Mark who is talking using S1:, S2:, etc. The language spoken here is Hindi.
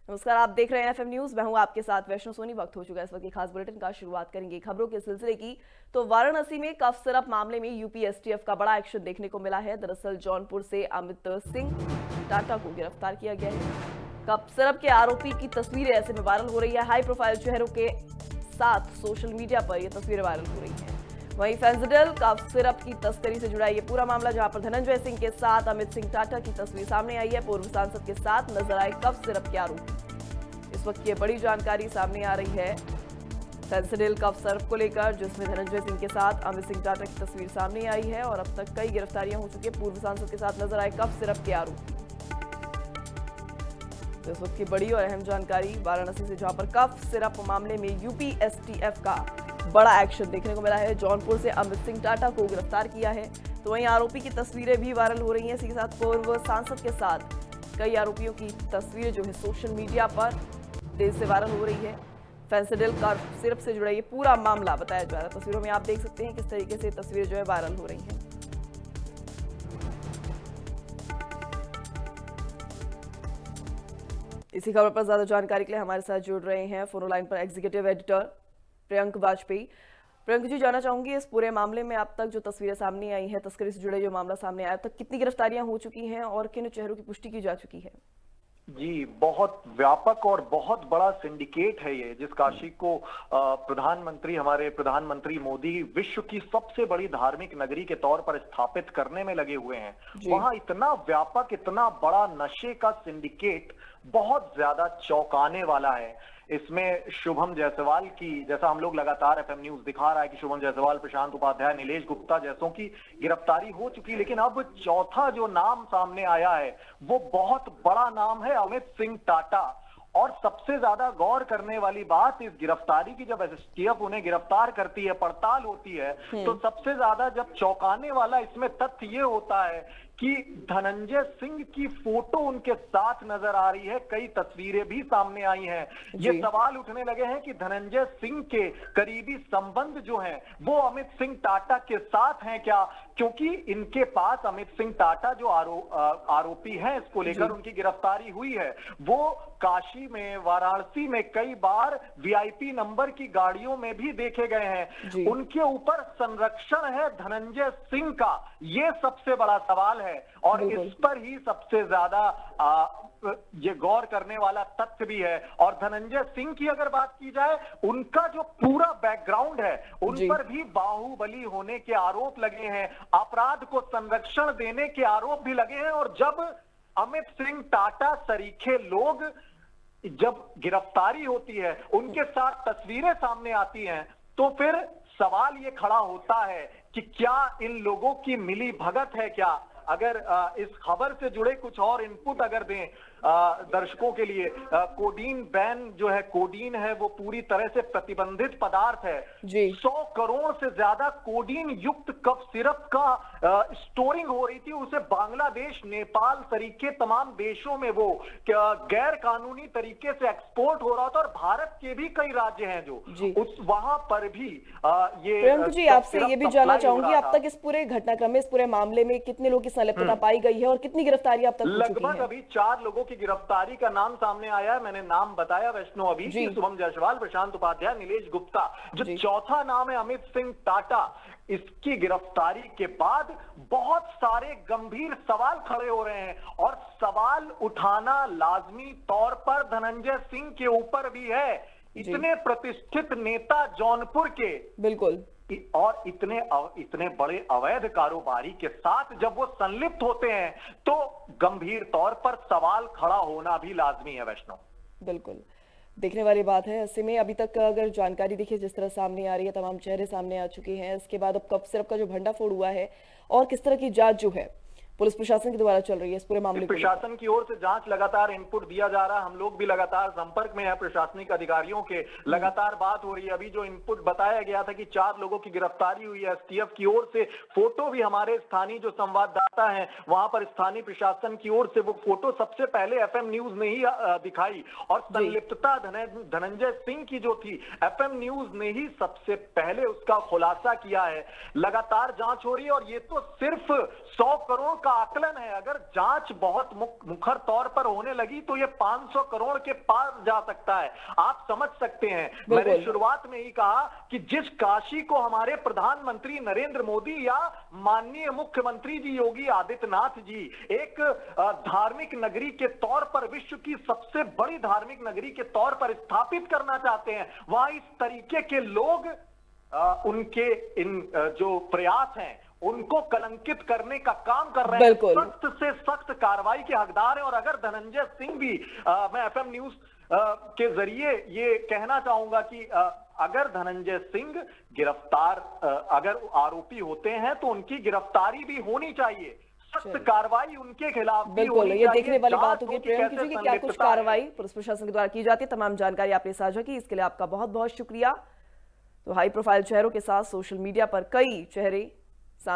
S1: नमस्कार, आप देख रहे हैं एफएम न्यूज। मैं हूं आपके साथ वैष्णो सोनी। वक्त हो चुका है इस वक्त की खास बुलेटिन का। शुरुआत करेंगे खबरों के सिलसिले की। तो वाराणसी में कफ सिरप मामले में यूपी एसटीएफ का बड़ा एक्शन देखने को मिला है। दरअसल जौनपुर से अमित सिंह टाटा को गिरफ्तार किया गया है। कफ सिरप के आरोपी की तस्वीरें ऐसे में वायरल हो रही है। हाई प्रोफाइल चेहरों के साथ सोशल मीडिया पर यह तस्वीरें वायरल हो रही है। वहीं फेंसिडिल कफ सिरप की तस्करी से जुड़ा ये पूरा मामला, जहां पर धनंजय सिंह के साथ अमित सिंह टाटा की तस्वीर सामने आई है। पूर्व सांसद के साथ नजर आए कफ सिरप के आरोपी। इस वक्त ये बड़ी जानकारी सामने आ रही है फेंसिडिल कफ सिरप को लेकर, जिसमें धनंजय सिंह के साथ अमित सिंह टाटा की तस्वीर सामने आई है और अब तक कई गिरफ्तारियां हो चुकी है। पूर्व सांसद के साथ नजर आए कफ सिरप के आरोपी। तो इस वक्त की बड़ी और अहम जानकारी वाराणसी से, जहां पर कफ सिरप मामले में यूपी एसटीएफ का बड़ा एक्शन देखने को मिला है। जौनपुर से अमित सिंह टाटा को गिरफ्तार किया है। तो वहीं आरोपी की तस्वीरें भी वायरल हो रही हैं। इसी के साथ पूर्व सांसद के साथ कई आरोपियों की तस्वीरें जो है सोशल मीडिया पर तेज से वायरल हो रही है। फेंसिडिल कफ सिरप से जुड़ा ये पूरा मामला बताया जा रहा है। तस्वीरों में आप देख सकते हैं किस तरीके से तस्वीरें जो है वायरल हो रही हैं। इसी खबर पर ज्यादा जानकारी के लिए हमारे साथ जुड़ रहे हैं फोन लाइन पर एग्जीक्यूटिव एडिटर प्रियंक वाजपेयी। प्रियंक जी, जानना चाहूंगी इस पूरे मामले में अब तक जो तस्वीरें सामने आई हैं, तस्करी से जुड़े जो मामला सामने आया, अब तक कितनी गिरफ्तारियां हो चुकी हैं और किन चेहरों की पुष्टि की जा चुकी है?
S2: जी, बहुत व्यापक और बहुत बड़ा सिंडिकेट है ये, जिस काशी को हमारे प्रधानमंत्री मोदी विश्व की सबसे बड़ी धार्मिक नगरी के तौर पर स्थापित करने में लगे हुए हैं। वहां इतना व्यापक, इतना बड़ा नशे का सिंडिकेट बहुत ज्यादा चौंकाने वाला है। इसमें शुभम जायसवाल की, जैसा हम लोग लगातार एफएम न्यूज दिखा रहा है कि शुभम जायसवाल, प्रशांत उपाध्याय, नीलेश गुप्ता जैसों की गिरफ्तारी हो चुकी, लेकिन अब चौथा जो नाम सामने आया है वो बहुत बड़ा नाम है, अमित सिंह टाटा। और सबसे ज्यादा गौर करने वाली बात इस गिरफ्तारी की, जब एसटीएफ उन्हें गिरफ्तार करती है, पड़ताल होती है, तो सबसे ज्यादा जब चौंकाने वाला इसमें तथ्य ये होता है कि धनंजय सिंह की फोटो उनके साथ नजर आ रही है। कई तस्वीरें भी सामने आई हैं। ये सवाल उठने लगे हैं कि धनंजय सिंह के करीबी संबंध जो हैं वो अमित सिंह टाटा के साथ हैं क्या, क्योंकि इनके पास अमित सिंह टाटा जो आरोपी हैं, इसको लेकर उनकी गिरफ्तारी हुई है, वो काशी में, वाराणसी में कई बार वीआईपी नंबर की गाड़ियों में भी देखे गए हैं। उनके ऊपर संरक्षण है धनंजय सिंह का, ये सबसे बड़ा सवाल है और इस पर ही सबसे ज्यादा ये गौर करने वाला तथ्य भी है। और धनंजय सिंह की अगर बात की जाए, उनका जो पूरा बैकग्राउंड है, उन पर भी बाहुबली होने के आरोप लगे हैं, अपराध को संरक्षण देने के आरोप भी लगे हैं। और जब अमित सिंह टाटा सरीखे लोग, जब गिरफ्तारी होती है, उनके साथ तस्वीरें सामने आती हैं, तो फिर सवाल ये खड़ा होता है कि क्या इन लोगों की मिली भगत है क्या? अगर इस खबर से जुड़े कुछ और इनपुट अगर दें दर्शकों के लिए, कोडीन बैन जो है, कोडीन है वो पूरी तरह से प्रतिबंधित पदार्थ है। 100 करोड़ से ज्यादा कोडीन युक्त कफ सिरप का स्टोरिंग हो रही थी। उसे बांग्लादेश, नेपाल तरीके तमाम देशों में वो गैर कानूनी तरीके से एक्सपोर्ट हो रहा था। और भारत के भी कई राज्य हैं जो उस वहां पर भी ये।
S1: प्रियंक जी, आपसे ये भी जानना चाहूंगी, अब तक इस पूरे घटनाक्रम में, इस पूरे मामले में कितने लोगों की संलिप्तता पाई गई है और कितनी गिरफ्तारी अब तक हो चुकी है?
S2: लगभग अभी 4 लोगों की गिरफ्तारी का नाम सामने आया है। मैंने नाम बताया वैष्णो अभी, शुभम जायसवाल, प्रशांत उपाध्याय, नीलेश गुप्ता। जो चौथा नाम है अमित सिंह टाटा, इसकी गिरफ्तारी के बाद बहुत सारे गंभीर सवाल खड़े हो रहे हैं और सवाल उठाना लाजमी तौर पर धनंजय सिंह के ऊपर भी है। इतने प्रतिष्ठित नेता जौनपुर के,
S1: बिल्कुल,
S2: और इतने बड़े अवैध कारोबारी के साथ जब वो संलिप्त होते हैं तो गंभीर तौर पर सवाल खड़ा होना भी लाजमी है वैष्णव।
S1: बिल्कुल देखने वाली बात है। ऐसे में अभी तक अगर जानकारी देखिए जिस तरह सामने आ रही है, तमाम चेहरे सामने आ चुके हैं, इसके बाद अब कफ सिरप का जो भंडाफोड़ हुआ है और किस तरह की जांच जो है पुलिस प्रशासन के द्वारा चल रही है इस पूरे मामले को,
S2: प्रशासन की ओर से जांच लगातार इनपुट दिया जा रहा है। हम लोग भी लगातार संपर्क में है प्रशासनिक अधिकारियों के, लगातार बात हो रही है। अभी जो इनपुट बताया गया था कि 4 लोगों की गिरफ्तारी हुई है एसटीएफ की ओर से, फोटो भी हमारे स्थानीय जो संवाददाता हैं वहां पर स्थानीय प्रशासन की ओर से वो फोटो सबसे पहले एफएम न्यूज ने ही दिखाई। और संलिप्तता धनंजय सिंह की जो थी, एफएम न्यूज ने ही सबसे पहले उसका खुलासा किया है। लगातार जांच हो रही है और ये तो सिर्फ 100 करोड़ का आकलन है, अगर जांच बहुत मुखर तौर पर होने लगी तो ये 500 करोड़ के पार जा सकता है। आप समझ सकते हैं, मैंने शुरुआत में ही कहा कि जिस काशी को हमारे प्रधानमंत्री नरेंद्र मोदी या माननीय मुख्यमंत्री जी योगी आदित्यनाथ जी एक धार्मिक नगरी के तौर पर, विश्व की सबसे बड़ी धार्मिक नगरी के तौर पर स्थापित करना चाहते हैं, वहां इस तरीके के लोग उनके इन जो प्रयास हैं उनको कलंकित करने का काम कर रहे हैं। सख्त से सख्त कार्रवाई के हकदार हैं। और अगर धनंजय सिंह भी, मैं एफएम न्यूज के जरिए ये कहना चाहूंगा कि अगर धनंजय सिंह गिरफ्तार, अगर आरोपी होते हैं तो उनकी गिरफ्तारी भी होनी चाहिए, सख्त कार्रवाई उनके खिलाफ भी होनी चाहिए।
S1: ये देखने वाली बात होगी प्रियंका जी कि क्या कुछ कार्रवाई पुलिस प्रशासन के द्वारा की जाती है। तमाम जानकारी आपने साझा की, इसके लिए आपका बहुत बहुत शुक्रिया। तो हाई प्रोफाइल चेहरों के साथ सोशल मीडिया पर कई चेहरे